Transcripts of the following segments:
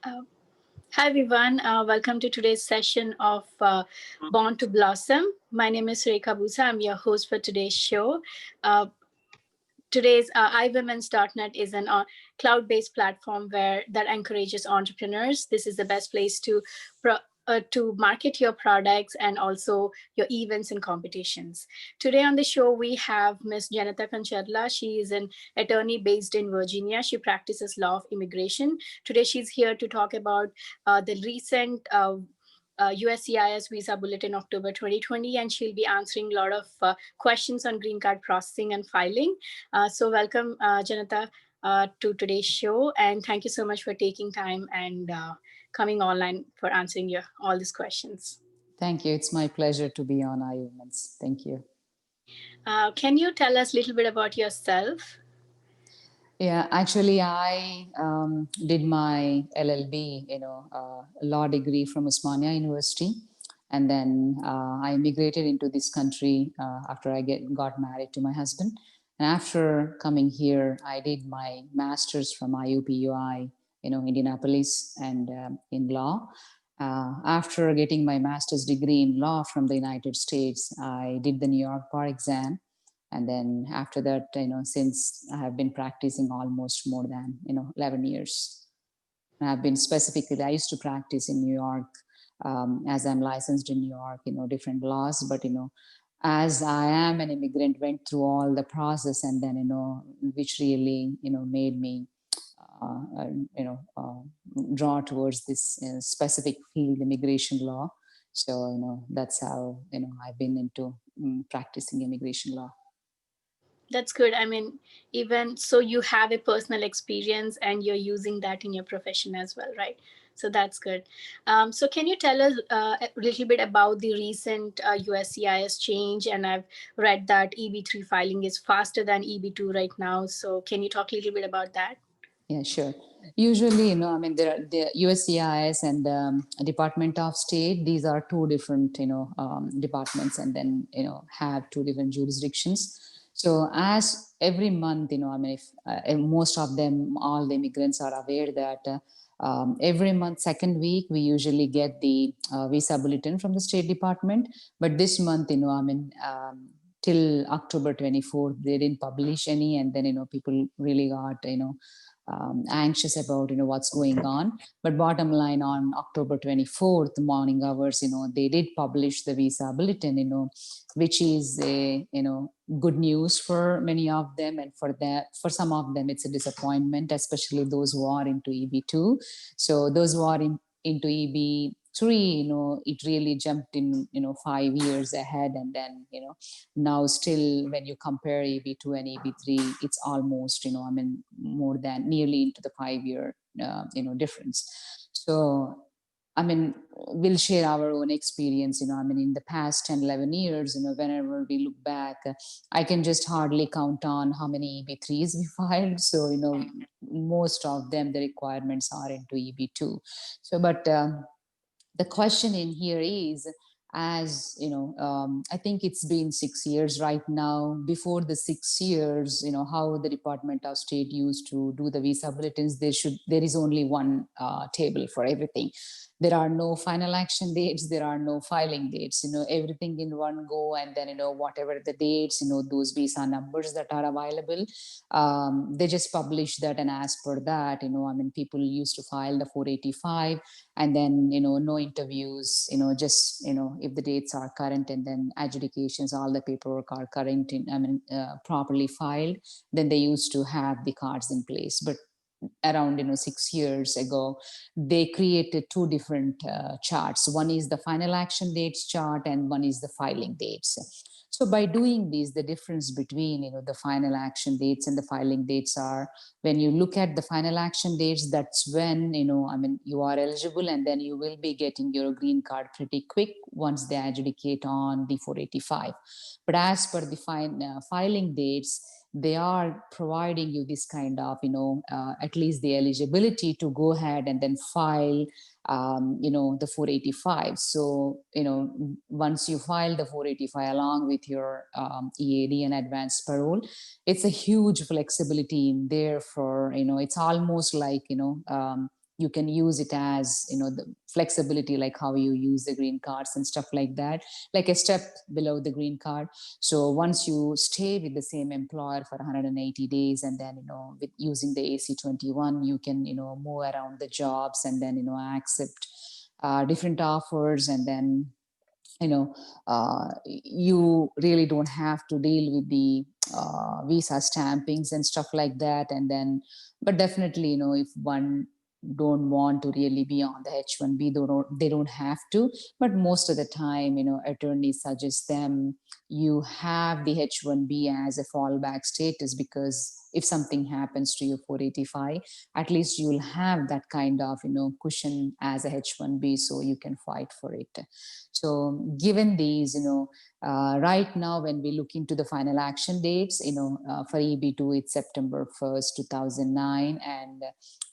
Uh, Hi everyone, welcome to today's session of Born to Blossom. My name is Rekha Busa. I'm your host for today's show. Uh, Today's iWomens.net is an cloud-based platform that encourages entrepreneurs. This is the best place to market your products and also your events and competitions. Today on the show, we have Ms. Janetha Kancharla. She is an attorney based in Virginia. She practices law of immigration. Today, she's here to talk about the recent USCIS visa bulletin October 2020, and she'll be answering a lot of questions on green card processing and filing. So welcome, Janetha, to today's show, and thank you so much for taking time and coming online for answering all these questions. Thank you. It's my pleasure to be on iWomens. Thank you. Can you tell us a little bit about yourself? Yeah, actually, I did my LLB, law degree from Osmania University, and then I immigrated into this country after I got married to my husband. And after coming here, I did my master's from IUPUI, Indianapolis, and in law. After getting my master's degree in law from the United States, I did the New York bar exam. And then after that, since I have been practicing almost more than 11 years. And I've been specifically, I used to practice in New York as I'm licensed in New York, different laws. But as I am an immigrant, went through all the process, and then which really made me draw towards this specific field, immigration law. So that's how I've been into practicing immigration law. That's good. I mean, even so, you have a personal experience and you're using that in your profession as well, right? So that's good. So can you tell us a little bit about the recent USCIS change? And I've read that EB3 filing is faster than EB2 right now. So can you talk a little bit about that? Yeah, sure. Usually, there are the USCIS and Department of State. These are two different, departments, and then have two different jurisdictions. So, as every month, if most of them, all the immigrants are aware that every month, second week, we usually get the visa bulletin from the State Department. But this month, till October 24th, they didn't publish any, and then people really got anxious about what's going on. But bottom line, on October 24th morning hours, they did publish the visa bulletin, which is a good news for many of them, and for some of them it's a disappointment, especially those who are into EB2. So those who are into EB3, it really jumped in 5 years ahead, and then now still when you compare EB2 and EB3, it's almost more than nearly into the 5 year difference. So we'll share our own experience, in the past 10, 11 years, whenever we look back, I can just hardly count on how many EB3s we filed. So, most of them, the requirements are into EB2. So, but the question in here is, as I think it's been 6 years right now. Before the 6 years, how the Department of State used to do the visa bulletins, there is only one table for everything. There are no final action dates, there are no filing dates, everything in one go, and then whatever the dates, those visa numbers that are available, they just publish that, and as per that, people used to file the 485, and then no interviews, just if the dates are current, and then adjudications, all the paperwork are current, properly filed, then they used to have the cards in place. But around 6 years ago, they created two different charts. One is the final action dates chart, and one is the filing dates. So by doing this, the difference between the final action dates and the filing dates are, when you look at the final action dates, that's when you are eligible, and then you will be getting your green card pretty quick once they adjudicate on the 485. But as per the filing dates, they are providing you this kind of at least the eligibility to go ahead and then file the 485. So once you file the 485 along with your EAD and advanced parole, it's a huge flexibility in there for it's almost like you can use it as, the flexibility, like how you use the green cards and stuff like that, like a step below the green card. So once you stay with the same employer for 180 days, and then, with using the AC-21, you can, move around the jobs, and then, accept different offers, and then, you really don't have to deal with the visa stampings and stuff like that. And then, but definitely, if one don't want to really be on the H1B, they don't have to. But most of the time, attorneys suggest them you have the H1B as a fallback status, because if something happens to your 485, at least you'll have that kind of, cushion as a H1B, so you can fight for it. So given these, right now, when we look into the final action dates, for EB2, it's September 1st, 2009. And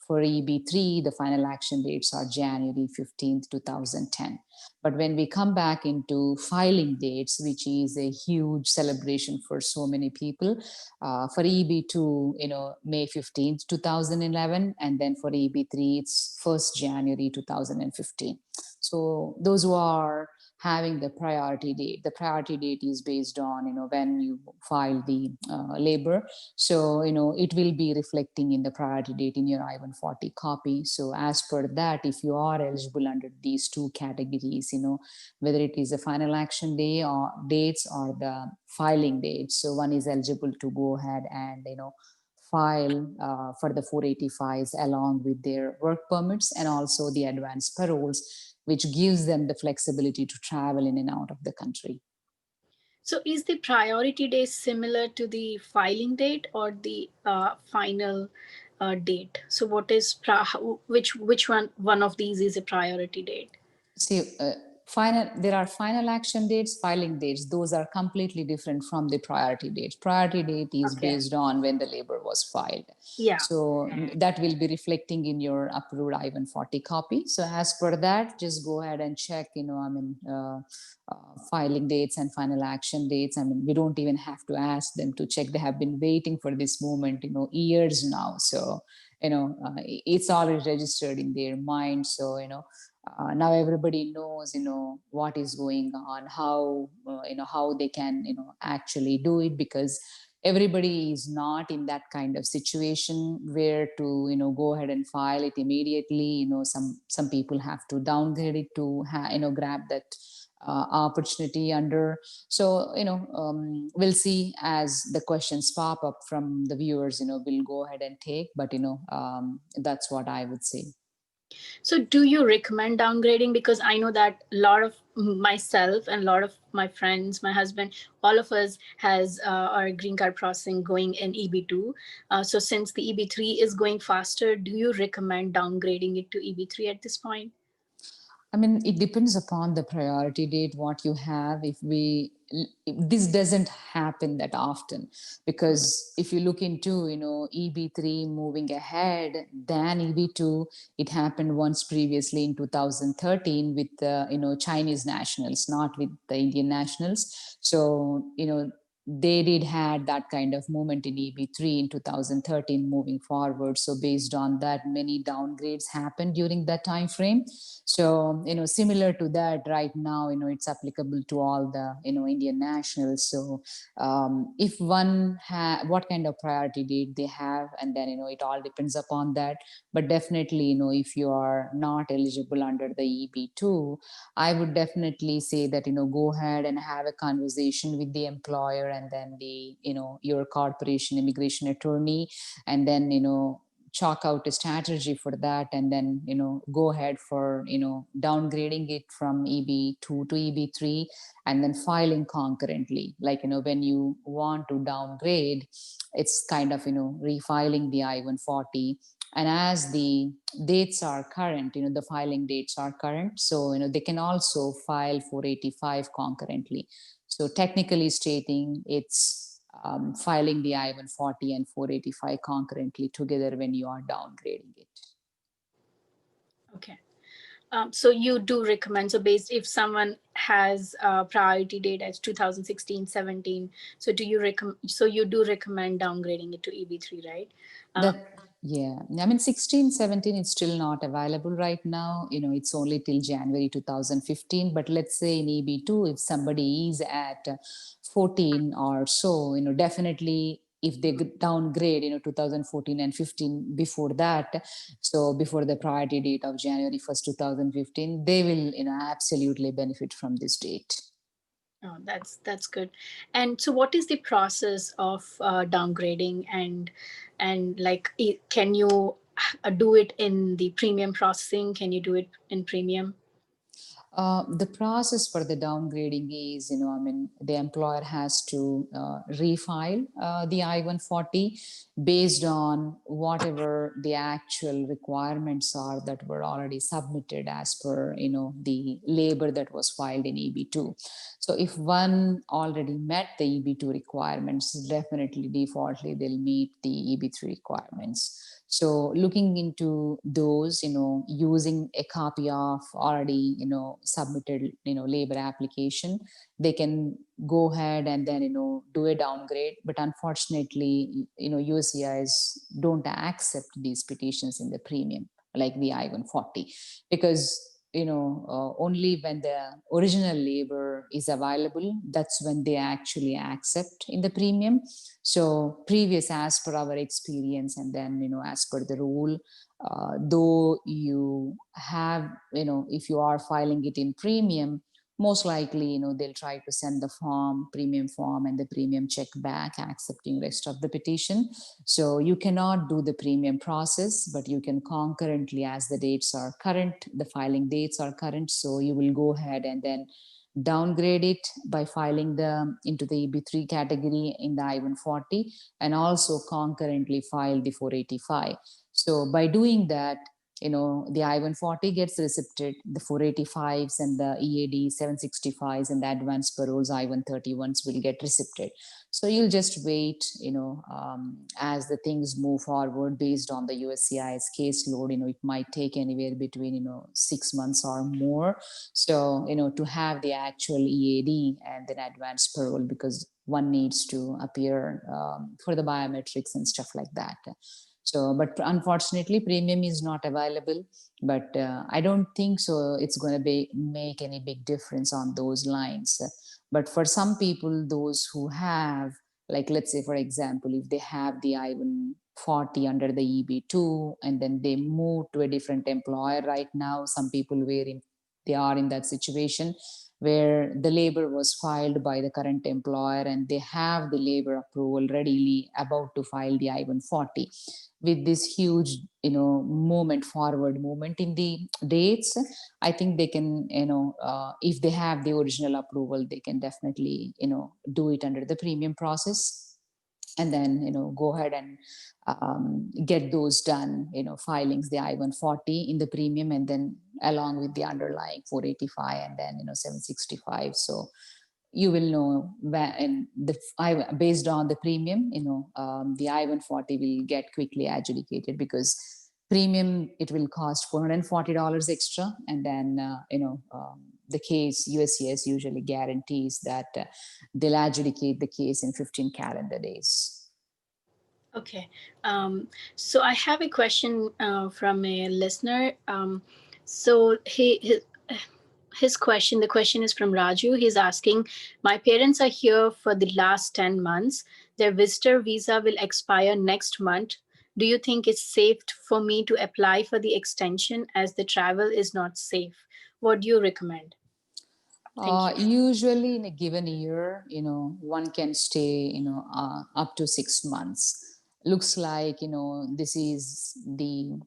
for EB3, the final action dates are January 15th, 2010. But when we come back into filing dates, which is a huge celebration for so many people, for EB2, May 15th, 2011, and then for EB3, it's 1st January 2015. So those who are having the priority date is based on, when you file the labor. So, it will be reflecting in the priority date in your I-140 copy. So as per that, if you are eligible under these two categories, whether it is the final action day or dates or the filing dates, so one is eligible to go ahead and, file for the 485s along with their work permits and also the advance paroles, which gives them the flexibility to travel in and out of the country. So is the priority date similar to the filing date or the final date? So what is which one of these is a priority date? See, there are final action dates, filing dates. Those are completely different from the priority date. Priority date is based on when the labor was filed. Yeah. So that will be reflecting in your approved I-140 copy. So as per that, just go ahead and check, filing dates and final action dates. We don't even have to ask them to check. They have been waiting for this moment, years now. So, it's already registered in their mind. So, now everybody knows, what is going on, how, how they can, actually do it, because everybody is not in that kind of situation where to, go ahead and file it immediately. Some people have to downgrade it to, grab that opportunity under. So, we'll see as the questions pop up from the viewers, we'll go ahead and take, but, that's what I would say. So do you recommend downgrading? Because I know that a lot of myself and a lot of my friends, my husband, all of us has our green card processing going in EB2. So since the EB3 is going faster, do you recommend downgrading it to EB3 at this point? It depends upon the priority date, what you have. This doesn't happen that often, because if you look into, EB3 moving ahead than EB2, it happened once previously in 2013 with, Chinese nationals, not with the Indian nationals. So, they did had that kind of movement in EB3 in 2013 moving forward. So based on that, many downgrades happened during that time frame. So, similar to that right now, it's applicable to all the, Indian nationals. So if one what kind of priority date they have, and then, it all depends upon that. But definitely, if you are not eligible under the EB2, I would definitely say that, go ahead and have a conversation with the employer, and then the, your corporation immigration attorney, and then, chalk out a strategy for that, and then, go ahead for, downgrading it from EB2 to EB3, and then filing concurrently. Like, when you want to downgrade, it's kind of, refiling the I-140. And as the dates are current, the filing dates are current, so, they can also file 485 concurrently. So technically stating, it's filing the I-140 and 485 concurrently together when you are downgrading it. Okay. So you do recommend, so based if someone has a priority date as 2016, 17, so you do recommend downgrading it to EB3, right? Yeah, I mean 16, 17 is still not available right now. It's only till January 2015. But let's say in EB2, if somebody is at 14 or so, definitely if they downgrade, 2014 and 15 before that, so before the priority date of January 1st, 2015, they will, absolutely benefit from this date. Oh, that's good. And so, what is the process of downgrading, and like, can you do it in the premium processing? Can you do it in premium? The process for the downgrading is, I mean, the employer has to refile the I-140 based on whatever the actual requirements are that were already submitted as per, the labor that was filed in EB2. So if one already met the EB2 requirements, definitely defaultly they'll meet the EB3 requirements. So looking into those, using a copy of already, submitted, labor application, they can go ahead and then, do a downgrade. But unfortunately, USCIS don't accept these petitions in the premium, like the I-140, because only when the original labor is available, that's when they actually accept in the premium. So previous, as per our experience, and then, as per the rule, though you have, if you are filing it in premium, most likely, they'll try to send the premium form and the premium check back, accepting rest of the petition. So you cannot do the premium process, but you can concurrently, as the dates are current, the filing dates are current. So you will go ahead and then downgrade it by filing the into the EB3 category in the I-140, and also concurrently file the 485. So by doing that, the I-140 gets receipted, the 485s and the EAD 765s and the advanced paroles I-131s will get receipted. So you'll just wait, as the things move forward based on the USCIS caseload. It might take anywhere between 6 months or more. So to have the actual EAD and then advanced parole, because one needs to appear for the biometrics and stuff like that. So, but unfortunately, premium is not available. But I don't think so it's going to make any big difference on those lines. But for some people, those who have, like, let's say, for example, if they have the I-140 under the EB2 and then they move to a different employer right now, some people they are in that situation where the labor was filed by the current employer and they have the labor approval readily about to file the I-140. With this huge, forward movement in the dates, I think they can, if they have the original approval, they can definitely, do it under the premium process, and then go ahead and get those done, filings, the I-140 in the premium, and then along with the underlying 485 and then 765. So you will know when based on the premium, the I-140 will get quickly adjudicated, because premium, it will cost $440 extra, and then the case, USCIS usually guarantees that they'll adjudicate the case in 15 calendar days. Okay. So I have a question from a listener. So his question, the question is from Raju. He's asking, my parents are here for the last 10 months. Their visitor visa will expire next month. Do you think it's safe for me to apply for the extension, as the travel is not safe? What do you recommend? Thank you. Usually in a given year, one can stay, up to 6 months. Looks like, this is the,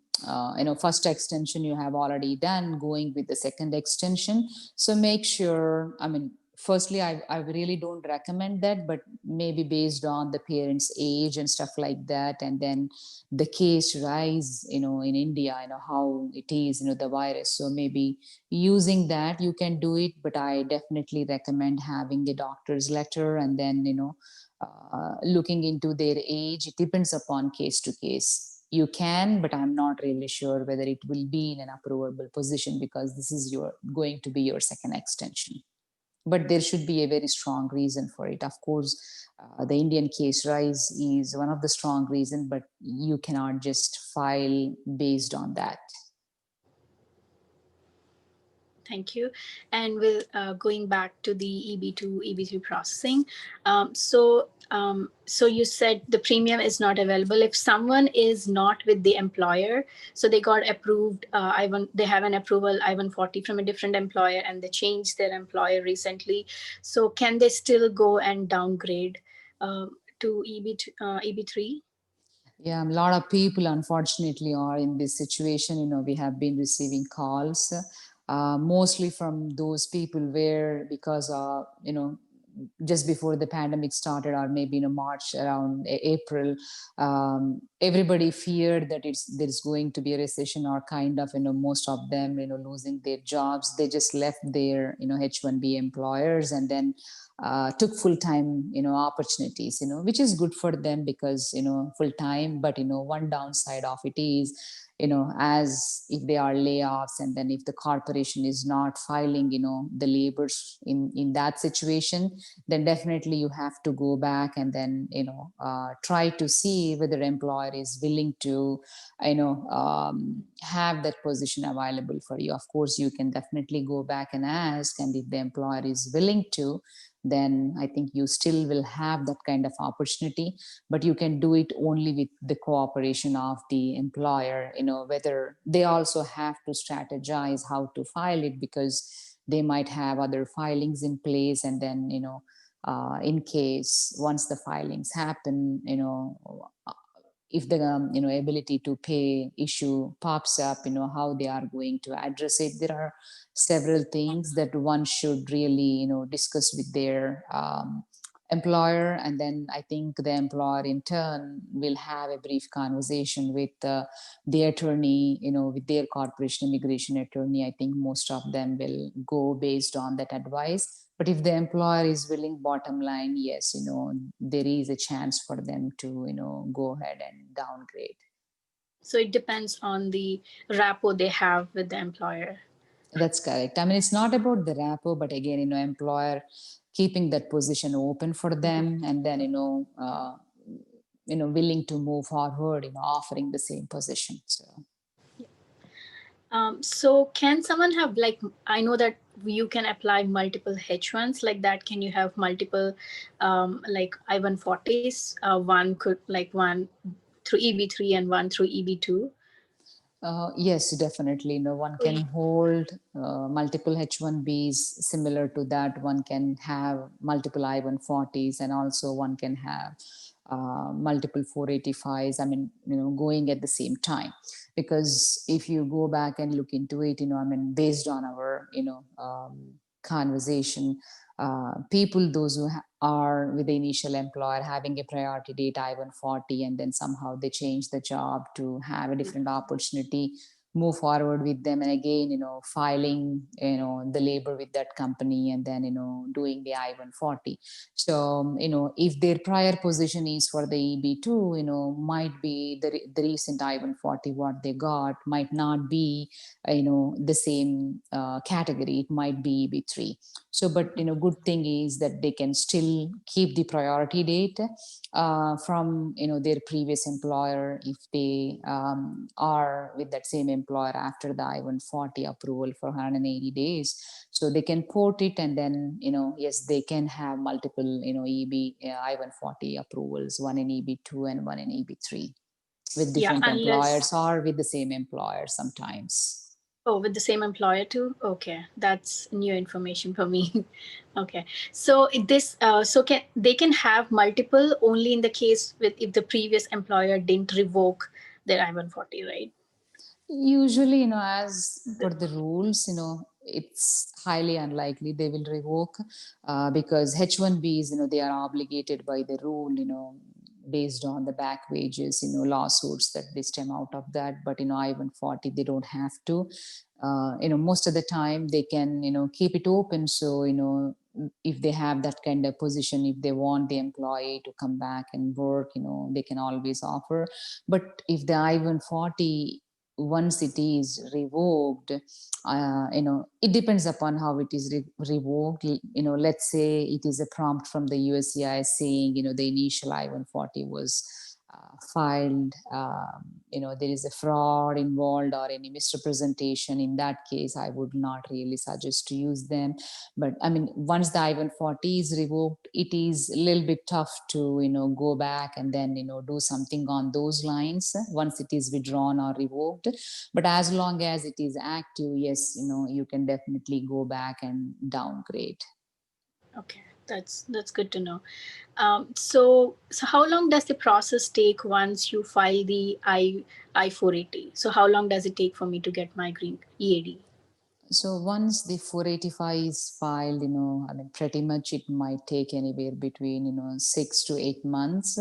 first extension you have already done, going with the second extension. So make sure, I mean, firstly, I really don't recommend that, but maybe based on the parents' age and stuff like that, and then the case rise, in India, how it is, the virus. So maybe using that you can do it, but I definitely recommend having a doctor's letter, and then looking into their age. It depends upon case to case. You can, but I'm not really sure whether it will be in an approvable position, because this is going to be your second extension. but there should be a very strong reason for it. Of course, the Indian case rise is one of the strong reasons, but you cannot just file based on that. Thank you. And we'll going back to the EB2, EB3 processing. So you said the premium is not available if someone is not with the employer. So they got approved. They have an approval I140 from a different employer, and they changed their employer recently. So can they still go and downgrade to EB3? Yeah, a lot of people unfortunately are in this situation. We have been receiving calls, mostly from those people where, because just before the pandemic started, or maybe in March, around April, everybody feared that there's going to be a recession, or kind of, most of them, losing their jobs. They just left their, H1B employers, and then took full-time opportunities, which is good for them, because full-time. But one downside of it is, as if there are layoffs, and then if the corporation is not filing the labors in that situation, then definitely you have to go back and then try to see whether employer is willing to have that position available for you. Of course, you can definitely go back and ask, and if the employer is willing to, then I think you still will have that kind of opportunity. But you can do it only with the cooperation of the employer, whether they also have to strategize how to file it, because they might have other filings in place. And then, in case once the filings happen, if the ability to pay issue pops up, how they are going to address it. There are several things that one should really discuss with their employer. And then I think the employer in turn will have a brief conversation with the attorney, with their corporation immigration attorney. I think most of them will go based on that advice. But if the employer is willing, bottom line, yes, there is a chance for them to, go ahead and downgrade. So it depends on the rapport they have with the employer. That's correct. I mean, it's not about the rapport, but again, employer keeping that position open for them, and then, willing to move forward, offering the same position. So can someone have, like, I know that you can apply multiple H1s like that. Can you have multiple like I140s? One could, like, one through EB3 and one through EB2? Yes, definitely. One can hold multiple H1Bs similar to that. One can have multiple I140s, and also one can have multiple 485s. I mean, going at the same time. Because if you go back and look into it, based on our, conversation, people, those who are with the initial employer having a priority date I-140, and then somehow they change the job to have a different opportunity, move forward with them, and again, filing, the labor with that company, and then, doing the I-140. So, if their prior position is for the EB2, might be the recent I-140 what they got might not be, the same category. It might be EB3. So, but good thing is that they can still keep the priority date from their previous employer, if they are with that same employer after the I-140 approval for 180 days. So they can port it, and then yes, they can have multiple I-140 approvals, one in EB2 and one in EB3, with different employers, or with the same employer sometimes. Oh, with the same employer too? Okay, that's new information for me. Okay, so they can have multiple only in the case with if the previous employer didn't revoke their I-140, right? Usually, as per the rules, it's highly unlikely they will revoke, because H1Bs, they are obligated by the rule, based on the back wages, lawsuits that they stem out of that. But, I-140, they don't have to. Most of the time they can, keep it open. So, if they have that kind of position, if they want the employee to come back and work, they can always offer. But if the I-140 once it is revoked, it depends upon how it is revoked. Let's say it is a prompt from the USCIS saying, the initial I-140 was filed, there is a fraud involved or any misrepresentation. In that case, I would not really suggest to use them. But I mean, once the I-140 is revoked, it is a little bit tough to, go back and then, do something on those lines once it is withdrawn or revoked. But as long as it is active, yes, you can definitely go back and downgrade. Okay, that's good to know. So how long does the process take once you file the I-480? So how long does it take for me to get my green EAD? So once the 485 is filed, I mean, pretty much it might take anywhere between, 6 to 8 months.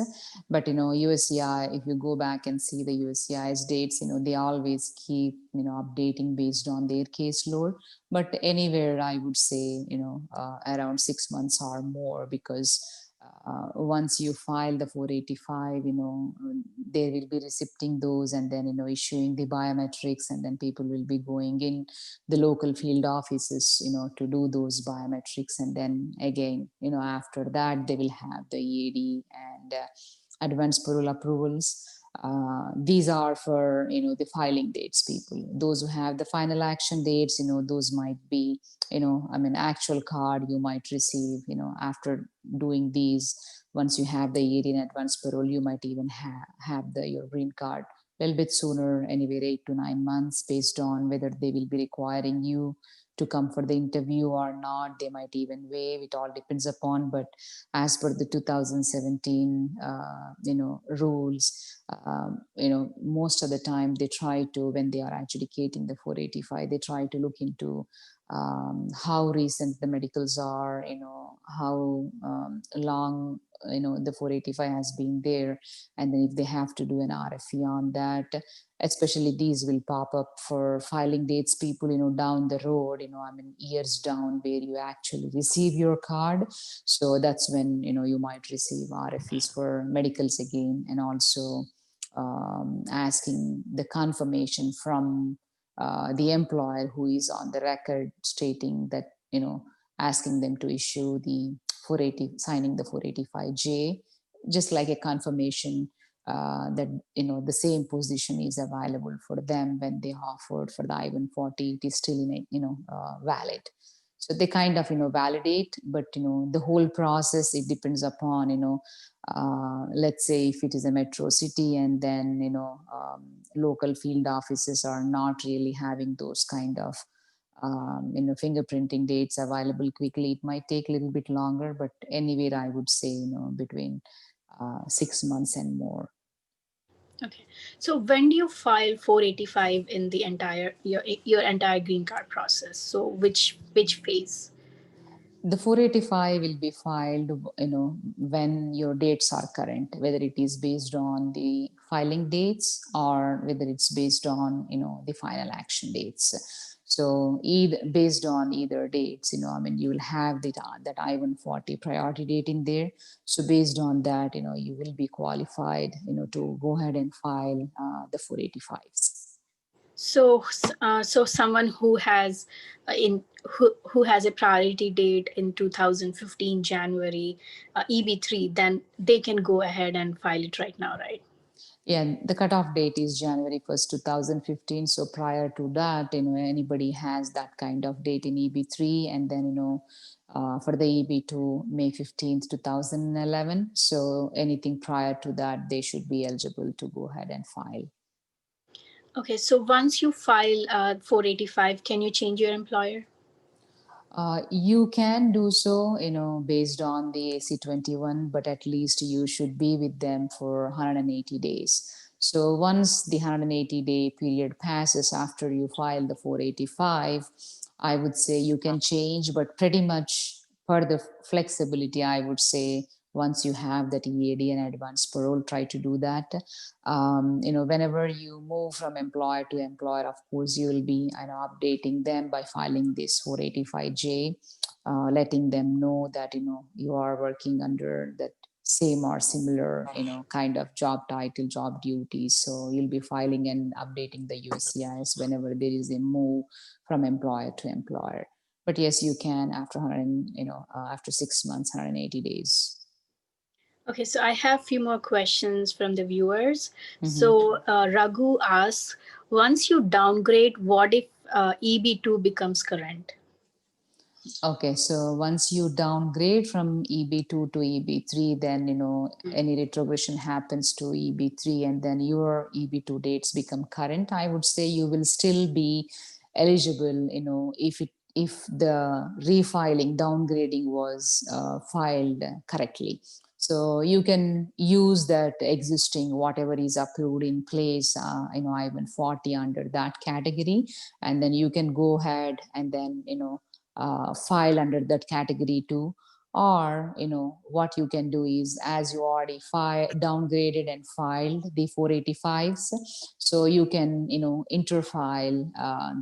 But, USCI, if you go back and see the USCI's dates, they always keep, updating based on their caseload. But anywhere, I would say, around 6 months or more, because once you file the 485, they will be receiving those and then, issuing the biometrics, and then people will be going in the local field offices, to do those biometrics. And then again, after that, they will have the EAD and advanced parole approvals. These are for, the filing dates people. Those who have the final action dates, those might be, actual card you might receive, after doing these. Once you have the EAD and advanced parole, you might even have your green card a little bit sooner, anywhere 8 to 9 months, based on whether they will be requiring you to come for the interview or not. They might even waive. It all depends upon. But as per the 2017, rules, most of the time they try to, when they are adjudicating the 485, they try to look into how recent the medicals are, how long, the 485 has been there. And then if they have to do an RFE on that, especially these will pop up for filing dates people, down the road, I mean, years down, where you actually receive your card. So that's when, you might receive RFEs for medicals again, and also asking the confirmation from the employer who is on the record stating that, asking them to issue the 480, signing the 485J, just like a confirmation that, the same position is available for them when they offered for the I-140. It is still valid. So they kind of, validate, but, the whole process, it depends upon, let's say if it is a metro city, and then, local field offices are not really having those kind of, fingerprinting dates available quickly. It might take a little bit longer, but anyway, I would say, between 6 months and more. Okay. So when do you file 485 in the entire your entire green card process? So which phase? The 485 will be filed, when your dates are current, whether it is based on the filing dates or whether it's based on, the final action dates. So either based on either dates, I mean, you will have that I-140 priority date in there. So based on that, you will be qualified, to go ahead and file the 485s. So someone who has who has a priority date in 2015 January, EB3, then they can go ahead and file it right now, right? Yeah, the cutoff date is January 1st, 2015. So prior to that, anybody has that kind of date in EB3, and then, for the EB2, May 15th, 2011. So anything prior to that, they should be eligible to go ahead and file. Okay, so once you file 485, can you change your employer? You can do so, based on the AC-21, but at least you should be with them for 180 days. So once the 180-day period passes after you file the 485, I would say you can change, but pretty much per the flexibility, I would say once you have that EAD and advanced parole, try to do that. Whenever you move from employer to employer, of course, you will be updating them by filing this 485J, letting them know that, you are working under that same or similar, kind of job title, job duties. So you'll be filing and updating the USCIS whenever there is a move from employer to employer. But yes, you can after 100, after 6 months, 180 days. Okay, so I have a few more questions from the viewers. Mm-hmm. So Raghu asks, once you downgrade, what if EB2 becomes current? Okay, so once you downgrade from EB2 to EB3, then any retrogression happens to EB3, and then your EB2 dates become current. I would say you will still be eligible, if the refiling downgrading was filed correctly. So you can use that existing whatever is approved in place, I140 under that category, and then you can go ahead and then file under that category too. Or what you can do is, as you already downgraded and filed the 485s, so you can interfile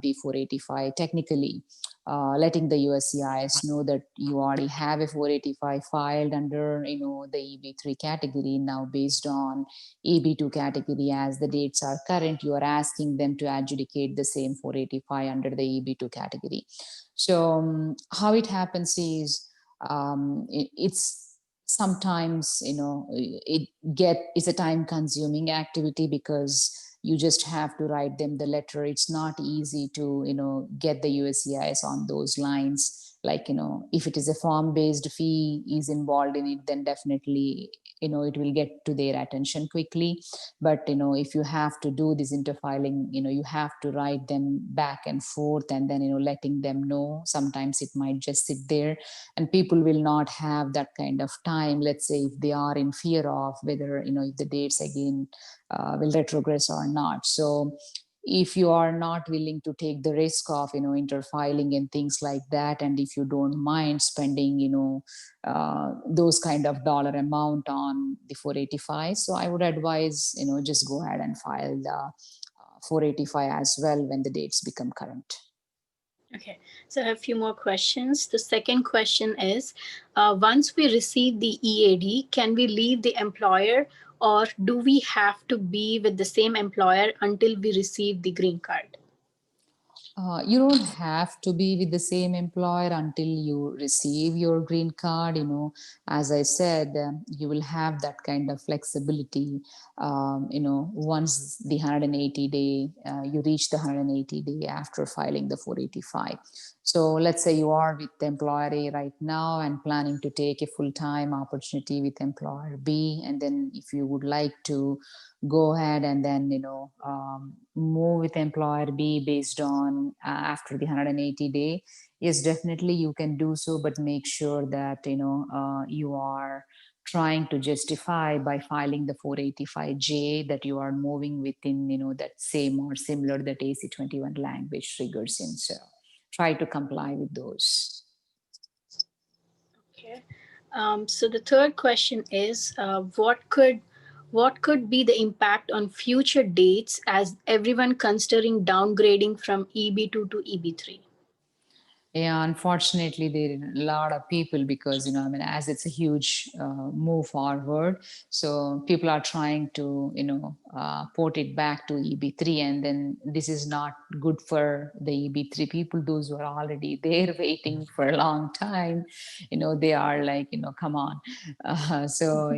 the 485 technically, letting the USCIS know that you already have a 485 filed under the EB3 category. Now based on EB2 category, as the dates are current, you are asking them to adjudicate the same 485 under the EB2 category. So how it happens is, it's sometimes it's a time consuming activity, because you just have to write them the letter. It's not easy to get the USCIS on those lines. Like if it is a form based fee is involved in it, then definitely it will get to their attention quickly. But if you have to do this interfiling, you have to write them back and forth, and then letting them know. Sometimes it might just sit there, and people will not have that kind of time. Let's say if they are in fear of whether if the dates again will retrogress or not. So if you are not willing to take the risk of interfiling and things like that, and if you don't mind spending those kind of dollar amount on the 485, so I would advise just go ahead and file the 485 as well when the dates become current. Okay, so I have a few more questions. The second question is, once we receive the EAD, can we leave the employer, or do we have to be with the same employer until we receive the green card? You don't have to be with the same employer until you receive your green card. As I said, you will have that kind of flexibility. Once the 180 day, you reach the 180 day after filing the 485. So let's say you are with employer A right now and planning to take a full-time opportunity with employer B, and then if you would like to go ahead and then move with employer B based on after the 180 day, yes, definitely you can do so, but make sure that you are trying to justify by filing the 485J that you are moving within that same or similar that AC21 language triggers in. So try to comply with those. Okay. So the third question is, what could be the impact on future dates as everyone considering downgrading from EB2 to EB3? Yeah, unfortunately, there are a lot of people, because as it's a huge move forward, so people are trying to port it back to EB3, and then this is not good for the EB3 people. Those who are already there waiting for a long time, they are like, come on. So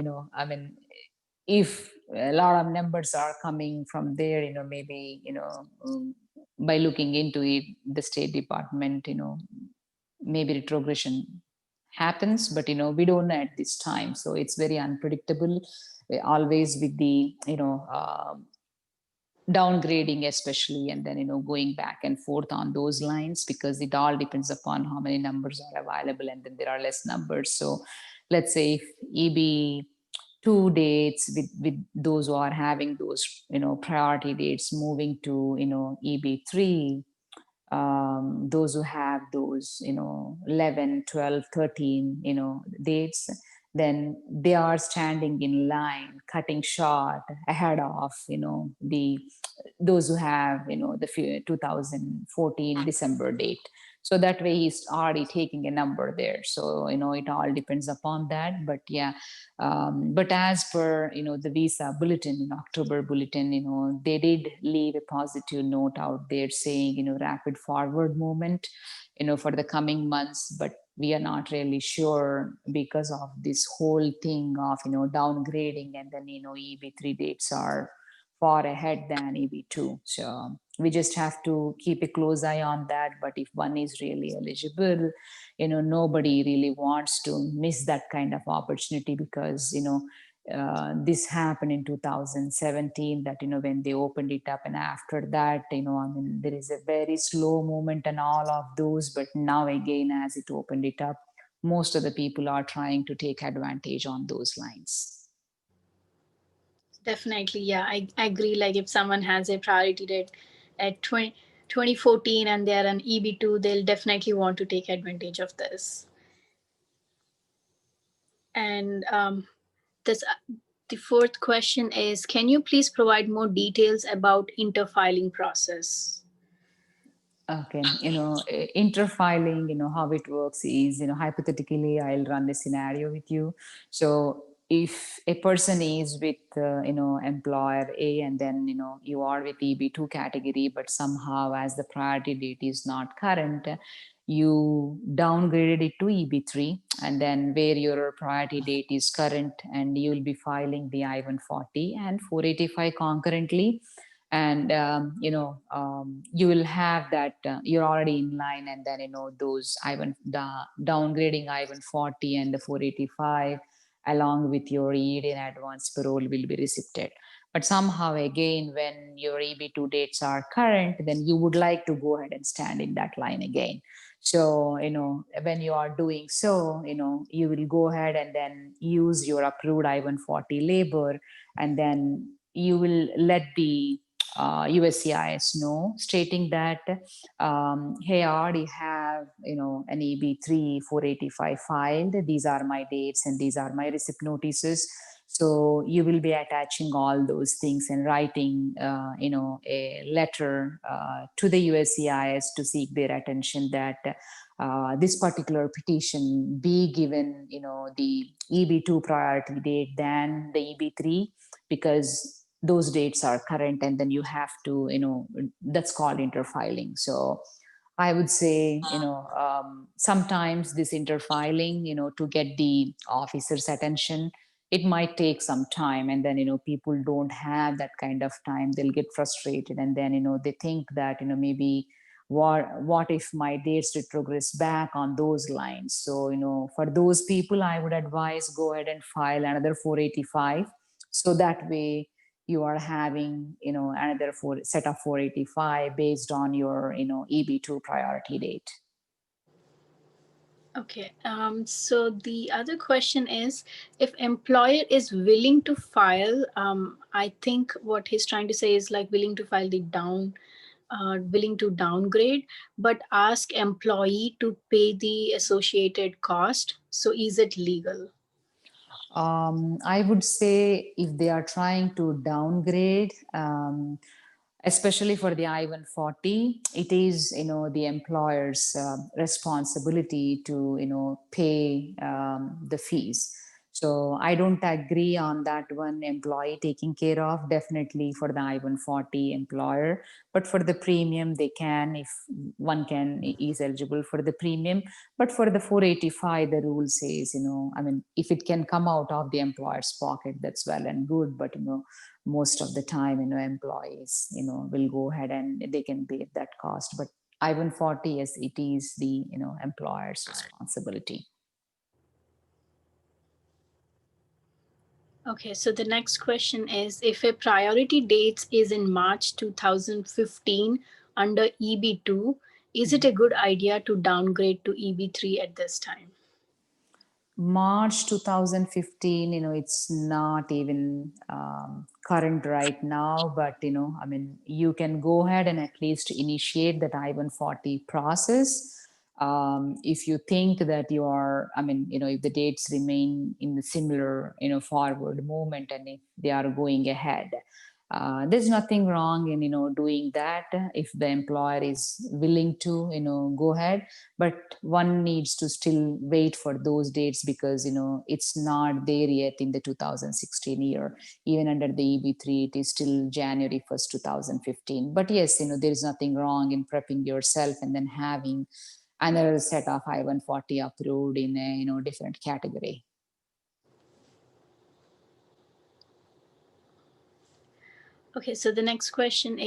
if a lot of numbers are coming from there, maybe by looking into it, the State Department, maybe retrogression happens, but we don't know at this time. So it's very unpredictable. Always with the downgrading especially, and then going back and forth on those lines, because it all depends upon how many numbers are available, and then there are less numbers. So let's say if EB2 dates with those who are having those priority dates moving to EB3, those who have those 11, 12, 13 dates, then they are standing in line cutting short ahead of those who have the 2014 December date. So that way he's already taking a number there. So, it all depends upon that. But yeah, but as per, the visa bulletin, October bulletin, they did leave a positive note out there saying, rapid forward movement, for the coming months. But we are not really sure because of this whole thing of, downgrading, and then, EB3 dates are far ahead than EB2. So we just have to keep a close eye on that. But if one is really eligible, nobody really wants to miss that kind of opportunity, because, this happened in 2017, that, when they opened it up, and after that, there is a very slow movement and all of those. But now again, as it opened it up, most of the people are trying to take advantage on those lines. Definitely, yeah, I agree. Like if someone has a priority date at 2014 and they're an EB2, they'll definitely want to take advantage of this. And this the fourth question is, can you please provide more details about interfiling process? Okay, interfiling, how it works is, hypothetically, I'll run a scenario with you. So if a person is with, employer A, and then, you are with EB2 category, but somehow as the priority date is not current, you downgraded it to EB3, and then where your priority date is current, and you will be filing the I140 and 485 concurrently. And you will have that, you're already in line, and then those downgrading I140 and the 485 along with your ED and advance parole will be received. But somehow again, when your EB2 dates are current, then you would like to go ahead and stand in that line again. So when you are doing so, you will go ahead and then use your approved I140 labor, and then you will let the USCIS know, stating that, hey, I already have, an EB3 485 filed. These are my dates and these are my receipt notices. So you will be attaching all those things and writing, a letter to the USCIS to seek their attention that this particular petition be given, the EB2 priority date than the EB3, because those dates are current, and then you have to, that's called interfiling. So I would say, sometimes this interfiling, to get the officer's attention, it might take some time, and then, people don't have that kind of time. They'll get frustrated, and then, they think that, maybe what if my dates retrogress back on those lines. So, for those people, I would advise go ahead and file another 485. So that way you are having, another set of 485 based on your, EB2 priority date. Okay. So the other question is, if employer is willing to file, I think what he's trying to say is like willing to file willing to downgrade, but ask employee to pay the associated cost. So is it legal? I would say if they are trying to downgrade, especially for the I140, it is, the employer's responsibility to, pay the fees. So I don't agree on that one, employee taking care of, definitely for the I140 employer. But for the premium, they can, if one can is eligible for the premium. But for the 485, the rule says, if it can come out of the employer's pocket, that's well and good. But, most of the time, employees, will go ahead and they can pay that cost. But I140, yes, it is the, employer's responsibility. Okay, so the next question is, if a priority date is in March 2015 under EB2, is it a good idea to downgrade to EB3 at this time? March 2015, it's not even current right now, but, you can go ahead and at least initiate that I140 process. If you think that you are, if the dates remain in the similar, forward movement, and if they are going ahead. There's nothing wrong in, doing that if the employer is willing to, go ahead, but one needs to still wait for those dates because, it's not there yet in the 2016 year. Even under the EB3, it is still January 1st, 2015. But yes, there is nothing wrong in prepping yourself and then having another set of I-140 approved in a, different category. Okay, so the next question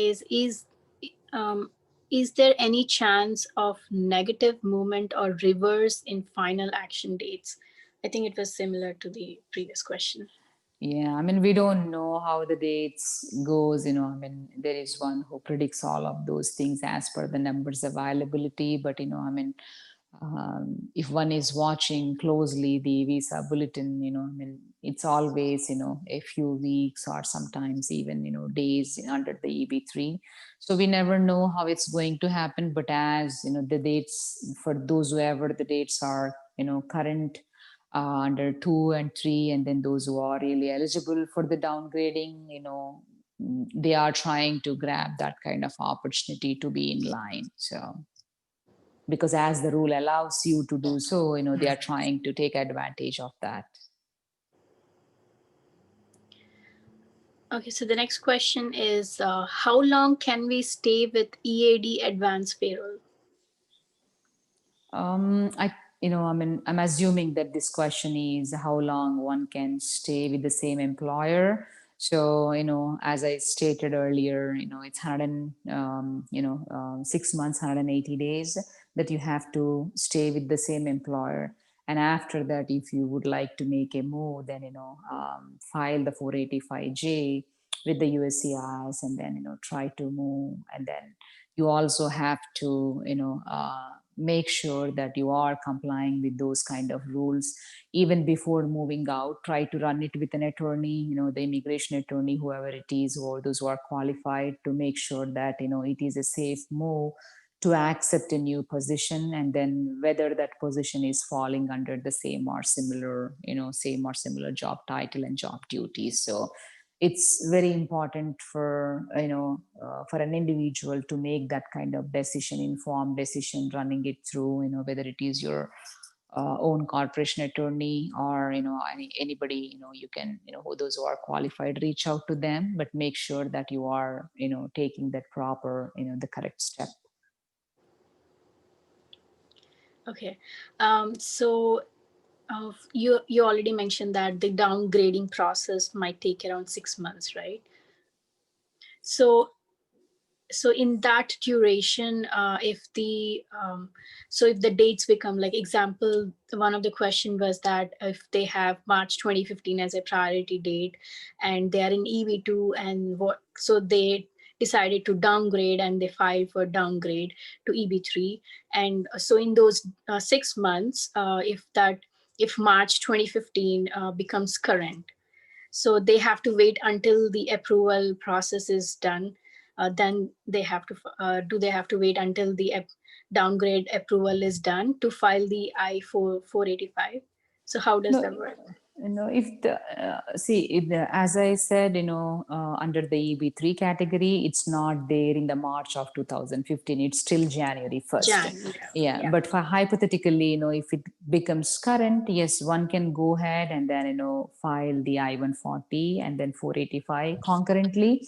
um, is there any chance of negative movement or reverse in final action dates? I think it was similar to the previous question. Yeah, I mean, we don't know how the dates goes, I mean, there is one who predicts all of those things as per the numbers availability, but, I mean, if one is watching closely the visa bulletin, I mean, it's always, a few weeks or sometimes even, days under the EB3. So we never know how it's going to happen, but as, the dates for those whoever the dates are, current, under 2 and 3, and then those who are really eligible for the downgrading, they are trying to grab that kind of opportunity to be in line. So because as the rule allows you to do so, they are trying to take advantage of that. Okay, so the next question is how long can we stay with EAD advanced payroll? I mean, I'm assuming that this question is how long one can stay with the same employer. So, as I stated earlier, it's 6 months, 180 days that you have to stay with the same employer. And after that, if you would like to make a move, then, file the 485J with the USCIS and then, try to move. And then you also have to, make sure that you are complying with those kind of rules even before moving out. Try to run it with an attorney, the immigration attorney, whoever it is, or those who are qualified, to make sure that it is a safe move to accept a new position, and then whether that position is falling under the same or similar job title and job duties. So it's very important for for an individual to make that kind of decision, informed decision, running it through, whether it is your own corporation attorney or anybody, you can, who those who are qualified, reach out to them, but make sure that you are taking that proper, the correct step. Okay, so you already mentioned that the downgrading process might take around 6 months, right? So in that duration, if the dates become, like, example, one of the question was that if they have March 2015 as a priority date and they are in EB2, and so they decided to downgrade and they filed for downgrade to EB3, and so in those 6 months, if March 2015 becomes current, so they have to wait until the approval process is done. Then they have to do they have to wait until the downgrade approval is done to file the I-485? So how does that work? If the as I said, under the EB3 category, it's not there in the March of 2015. It's still January 1st. Yeah. But for hypothetically, if it becomes current, yes, one can go ahead and then, file the I-140 and then 485 concurrently.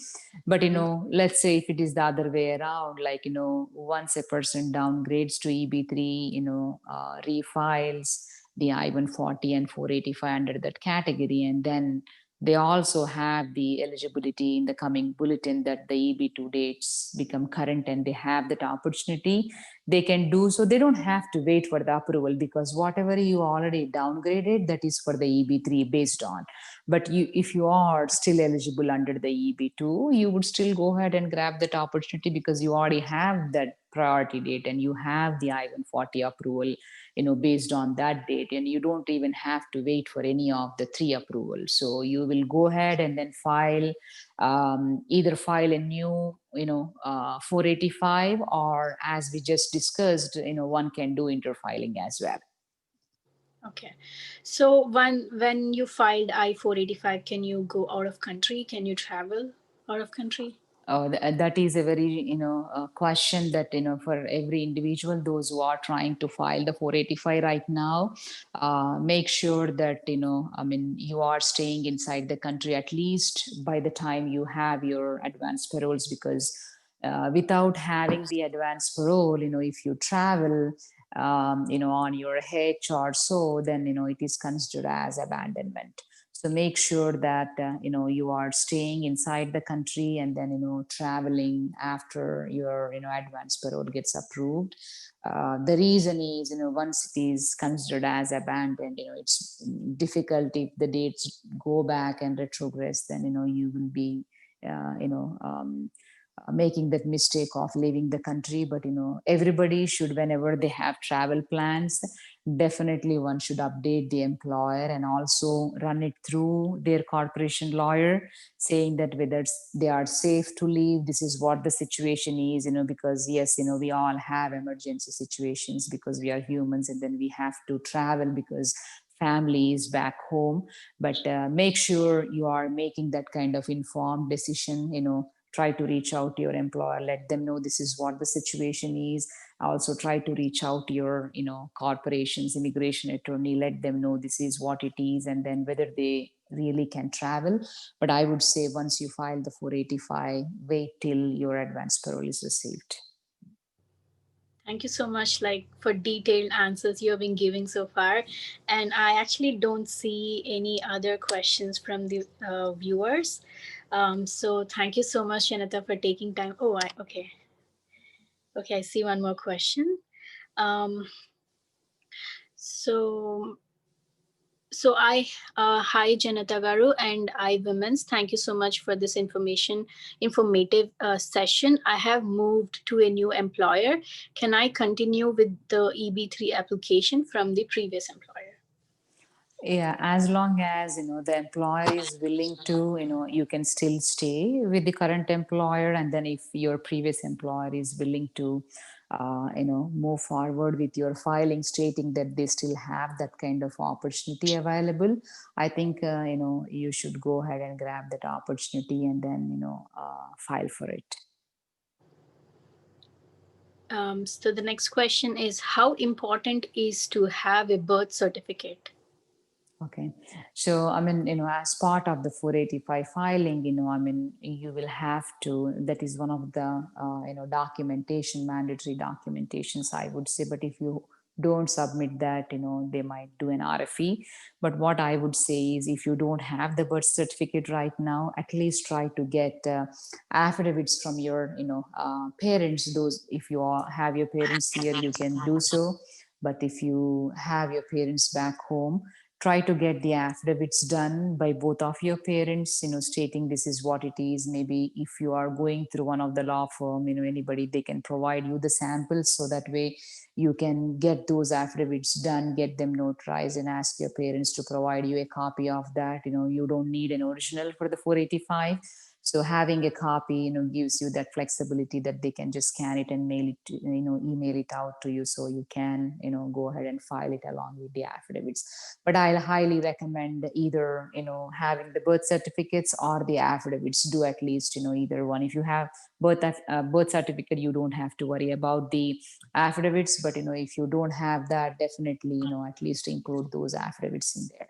But, let's say if it is the other way around, like, once a person downgrades to EB3, refiles the I-140 and 485 under that category, and then they also have the eligibility in the coming bulletin that the EB2 dates become current and they have that opportunity, they can do so. They don't have to wait for the approval, because whatever you already downgraded, that is for the EB3 based on. But if you are still eligible under the EB2, you would still go ahead and grab that opportunity because you already have that priority date and you have the I-140 approval, based on that date, and you don't even have to wait for any of the 3 approvals. So you will go ahead and then file, either file a new 485, or as we just discussed, one can do interfiling as well. Okay, so when you filed I-485, can you go out of country? Can you travel? out of country? Oh, that is a very, question that, for every individual, those who are trying to file the 485 right now, make sure that, you are staying inside the country at least by the time you have your advance paroles, because without having the advance parole, if you travel, on your H or so, then, it is considered as abandonment. So make sure that you are staying inside the country and then traveling after your advance parole gets approved. The reason is once it is considered as abandoned, it's difficult if the dates go back and retrogress. Then you will be uh, you know um, making that mistake of leaving the country. But everybody should, whenever they have travel plans, definitely one should update the employer and also run it through their corporation lawyer, saying that whether they are safe to leave, this is what the situation is, because yes, we all have emergency situations because we are humans, and then we have to travel because family is back home. But make sure you are making that kind of informed decision. Try to reach out to your employer, let them know this is what the situation is. Also try to reach out to your corporations immigration attorney, let them know this is what it is, and then whether they really can travel. But I would say once you file the 485, wait till your advance parole is received. Thank you so much, like, for detailed answers you have been giving so far. And I actually don't see any other questions from the viewers. So thank you so much, Janetha, for taking time. Oh, okay. Okay, I see one more question. Um, so hi, Janetha Garu and iWomens. Thank you so much for this informative session. I have moved to a new employer. Can I continue with the EB3 application from the previous employer? Yeah, as long as the employer is willing to, you can still stay with the current employer. And then if your previous employer is willing to move forward with your filing, stating that they still have that kind of opportunity available, I think you should go ahead and grab that opportunity and then file for it. So the next question is, how important is to have a birth certificate? Okay. So, as part of the 485 filing, you will have to, that is one of the, documentation, mandatory documentations, I would say. But if you don't submit that, they might do an RFE. But what I would say is, if you don't have the birth certificate right now, at least try to get affidavits from your, parents. Those, if you have your parents here, you can do so. But if you have your parents back home, try to get the affidavits done by both of your parents, stating this is what it is. Maybe if you are going through one of the law firm, anybody, they can provide you the samples, so that way you can get those affidavits done, get them notarized, and ask your parents to provide you a copy of that. You don't need an original for the 485. So having a copy, gives you that flexibility that they can just scan it and mail it to, email it out to you, so you can, go ahead and file it along with the affidavits. But I'll highly recommend either, having the birth certificates or the affidavits. Do at least, either one. If you have birth certificate, you don't have to worry about the affidavits. But, if you don't have that, definitely, at least include those affidavits in there.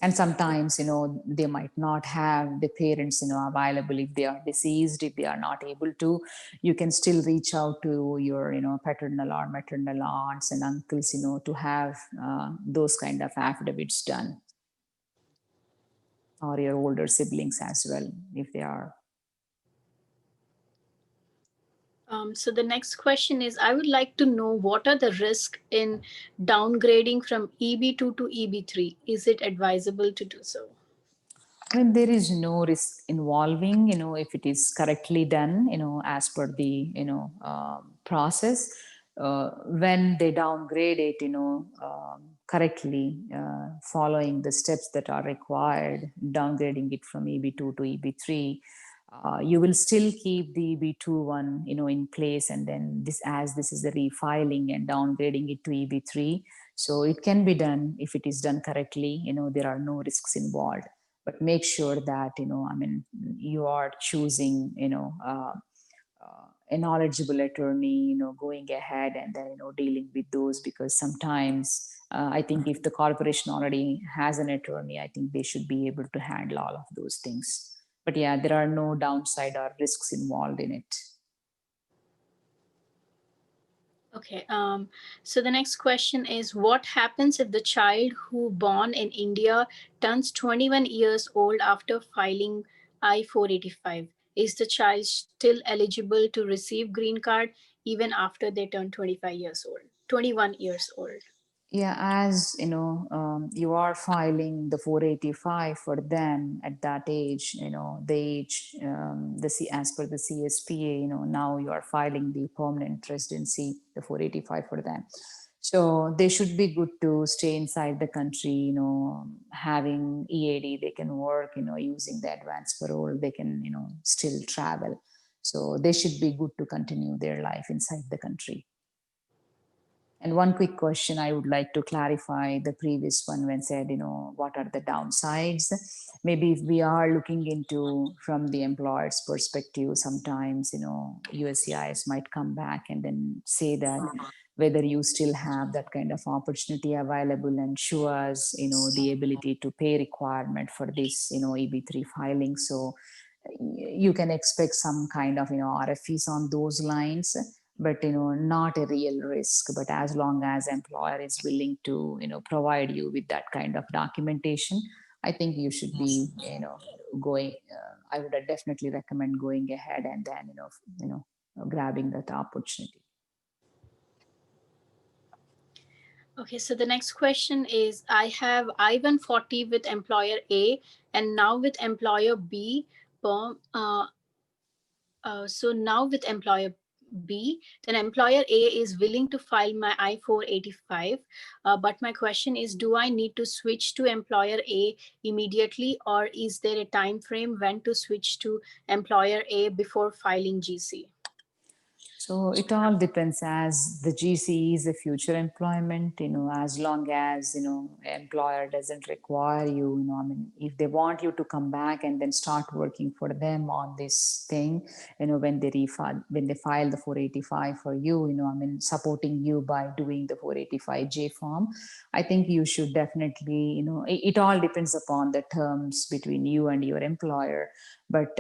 And sometimes they might not have the parents available. If they are deceased, if they are not able to, you can still reach out to your paternal or maternal aunts and uncles to have those kind of affidavits done, or your older siblings as well, if they are. So the next question is, I would like to know, what are the risks in downgrading from EB2 to EB3? Is it advisable to do so? There is no risk involving, if it is correctly done, as per the, process. When they downgrade it, correctly, following the steps that are required, downgrading it from EB2 to EB3, you will still keep the EB2 one, in place. And then this, as this is the refiling and downgrading it to EB3, So it can be done if it is done correctly. There are no risks involved, but make sure that, you are choosing, a knowledgeable attorney, going ahead and then, dealing with those, because sometimes I think if the corporation already has an attorney, I think they should be able to handle all of those things. But yeah, there are no downside or risks involved in it. Okay, so the next question is, what happens if the child who born in India turns 21 years old after filing I-485? Is the child still eligible to receive green card even after they turn 25 years old, 21 years old? Yeah, as you are filing the 485 for them at that age, the age, as per the CSPA, now you are filing the permanent residency, the 485 for them. So they should be good to stay inside the country, having EAD, they can work, using the advance parole, they can, still travel. So they should be good to continue their life inside the country. And one quick question I would like to clarify the previous one when said, what are the downsides? Maybe if we are looking into from the employer's perspective, sometimes, USCIS might come back and then say that whether you still have that kind of opportunity available and show us, the ability to pay requirement for this, EB3 filing. So you can expect some kind of, RFEs on those lines, but not a real risk. But as long as employer is willing to provide you with that kind of documentation, I think you should be going. I would definitely recommend going ahead and then grabbing that opportunity. Okay, so the next question is, I have I-140 with employer A and now with employer B. So now with employer B, then employer A is willing to file my I-485. But my question is, do I need to switch to employer A immediately, or is there a time frame when to switch to employer A before filing GC? So it all depends, as the GC is a future employment, as long as, employer doesn't require you, if they want you to come back and then start working for them on this thing, when they file the 485 for you, supporting you by doing the 485J form, I think you should definitely, it all depends upon the terms between you and your employer, but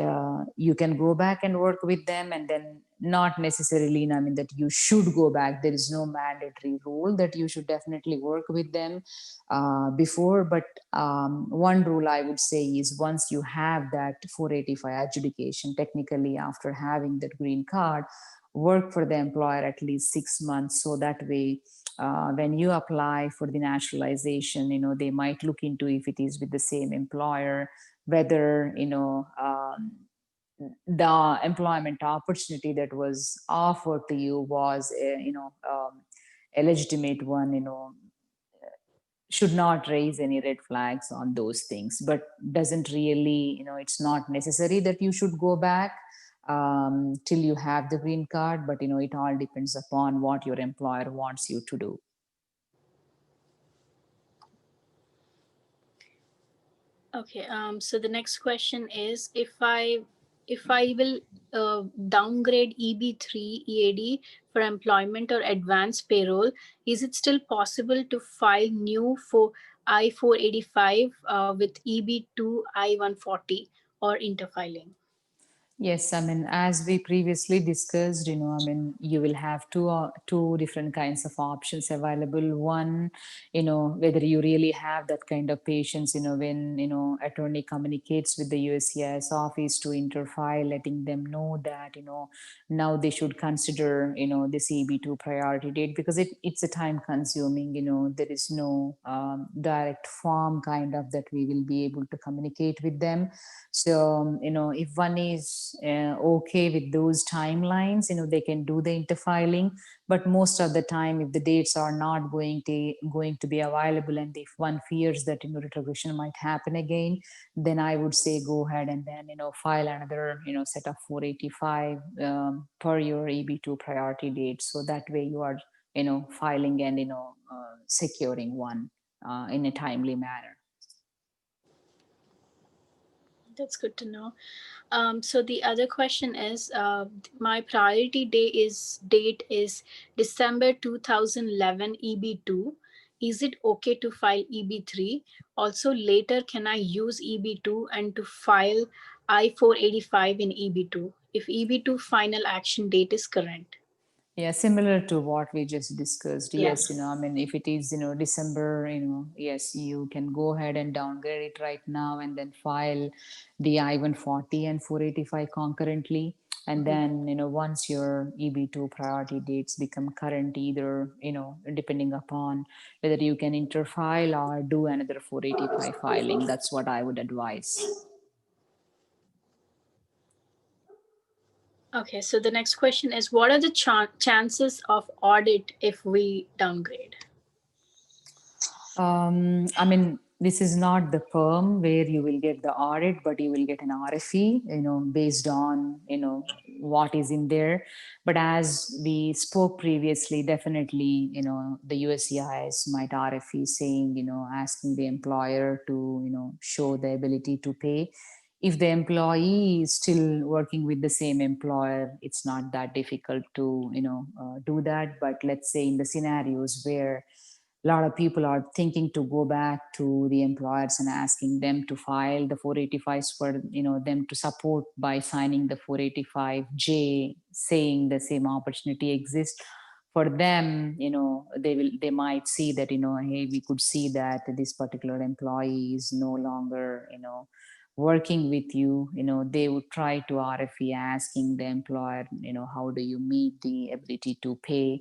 you can go back and work with them, and then not necessarily, that you should go back. There is no mandatory rule that you should definitely work with them before. But one rule I would say is, once you have that 485 adjudication, technically after having that green card, work for the employer at least 6 months. So that way, when you apply for the naturalization, they might look into if it is with the same employer, whether, the employment opportunity that was offered to you was a legitimate one, should not raise any red flags on those things, but doesn't really, it's not necessary that you should go back till you have the green card, but it all depends upon what your employer wants you to do. Okay, so the next question is, if I will downgrade EB3 EAD for employment or advanced payroll, is it still possible to file new for I-485 with EB2 I140 or interfiling? Yes, as we previously discussed, you will have two different kinds of options available. One, whether you really have that kind of patience, when, attorney communicates with the USCIS office to interfile, letting them know that, now they should consider, this EB2 priority date, because it's a time consuming, there is no direct form kind of that we will be able to communicate with them. So, if one is okay with those timelines, they can do the interfiling. But most of the time, if the dates are not going to be available, and if one fears that, retrogression might happen again, then I would say go ahead and then, file another, set of 485 per your EB2 priority date. So that way you are filing and, securing one in a timely manner. That's good to know. So the other question is, my priority date is December 2011 EB2. Is it okay to file EB3? Also, later, can I use EB2 and to file I-485 in EB2 if EB2 final action date is current? Yeah, similar to what we just discussed. Yeah. Yes, I mean, if it is, December, yes, you can go ahead and downgrade it right now and then file the I-140 and 485 concurrently. And then, once your EB2 priority dates become current, either, depending upon whether you can interfile or do another 485 filing, that's what I would advise. Okay, so the next question is, what are the chances of audit if we downgrade? I mean, this is not the firm where you will get the audit, but you will get an RFE, based on, what is in there. But as we spoke previously, definitely, the USCIS might RFE saying, asking the employer to, show the ability to pay. If the employee is still working with the same employer, it's not that difficult to, do that. But let's say in the scenarios where a lot of people are thinking to go back to the employers and asking them to file the 485s for them to support by signing the 485J, saying the same opportunity exists for them. They might see that, hey, we could see that this particular employee is no longer working with you. They would try to RFE asking the employer, how do you meet the ability to pay.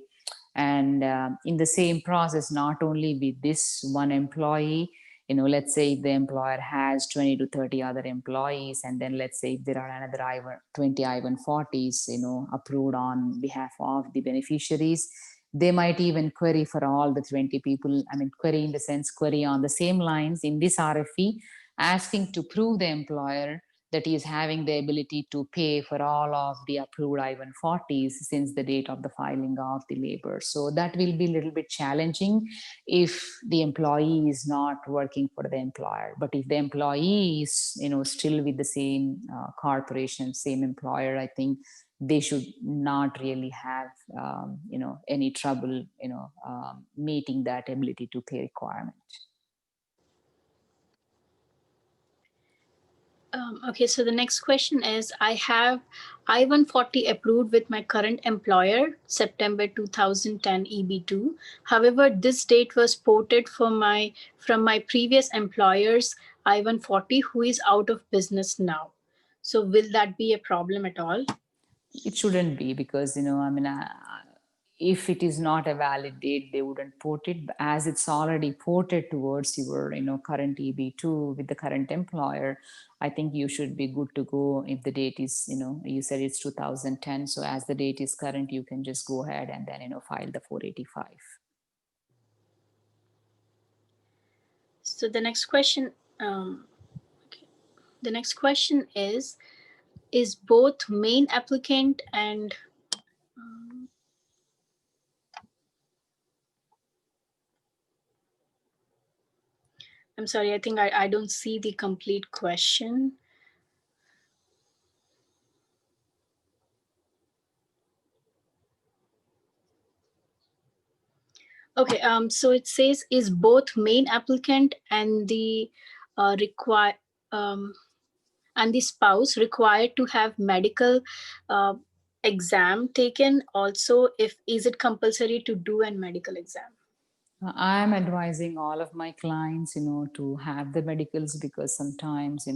And in the same process, not only with this one employee, let's say if the employer has 20 to 30 other employees, and then let's say if there are another 20 I-140s approved on behalf of the beneficiaries, they might even query for all the 20 people. I mean, query in the sense, query on the same lines in this RFE, asking to prove the employer that he is having the ability to pay for all of the approved I-140s since the date of the filing of the labor. So that will be a little bit challenging if the employee is not working for the employer. But if the employee is, still with the same corporation, same employer, I think they should not really have, any trouble, meeting that ability to pay requirement. Okay, so the next question is, I have I-140 approved with my current employer, September 2010 EB2. However, this date was ported from my previous employer's I-140, who is out of business now. So will that be a problem at all? It shouldn't be, because I mean, if it is not a valid date, they wouldn't port it. But as it's already ported towards your current EB2 with the current employer, I think you should be good to go. If the date is, you said it's 2010, so as the date is current, you can just go ahead and then file the 485. So the next question, okay. The next question is both main applicant and I'm sorry, I think I don't see the complete question. Okay, so it says, is both main applicant and the and the spouse required to have medical exam taken? Also, is it compulsory to do a medical exam? I'm advising all of my clients, to have the medicals, because sometimes,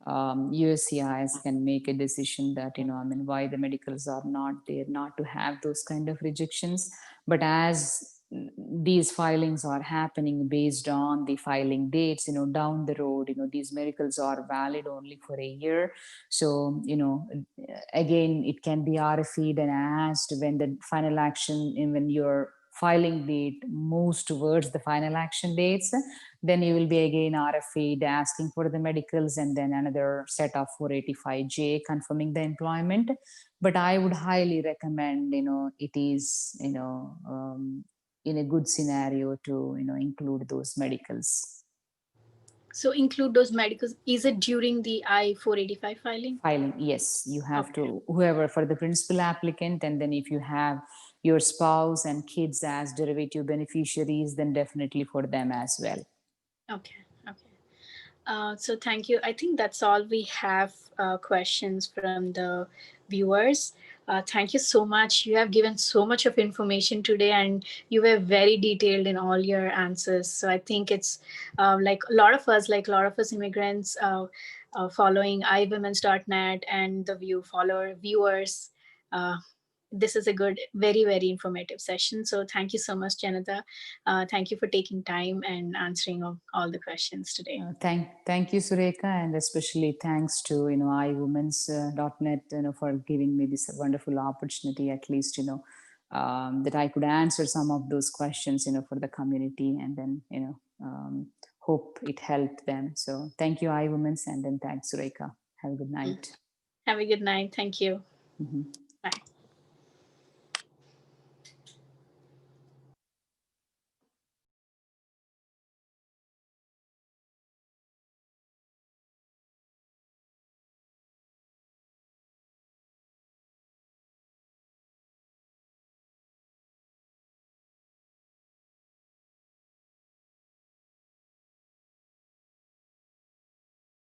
USCIS can make a decision that, I mean, why the medicals are not there, not to have those kind of rejections. But as these filings are happening based on the filing dates, down the road, these medicals are valid only for a year. So, again, it can be RFE'd and asked when the final action, and when your filing date moves towards the final action dates, Then you will be again RFA'd asking for the medicals, and then another set of 485J confirming the employment. But I would highly recommend, it is, in a good scenario to, include those medicals. So include those medicals. Is it during the I-485 filing? Filing, yes, you have to, whoever, for the principal applicant, and then if you have your spouse and kids as derivative beneficiaries, then definitely for them as well. Okay. So thank you. I think that's all we have questions from the viewers. Thank you so much. You have given so much of information today, and you were very detailed in all your answers. So I think it's like a lot of us immigrants following iWomens.net and the viewers. Uh, this is a good, very, very informative session. So thank you so much, Janetha. Thank you for taking time and answering all the questions today. Thank you, Sureka, and especially thanks to iWomens.net for giving me this wonderful opportunity. At least that I could answer some of those questions for the community, and then hope it helped them. So thank you, iWomens, and then thanks, Sureka. Have a good night. Have a good night. Thank you. Mm-hmm.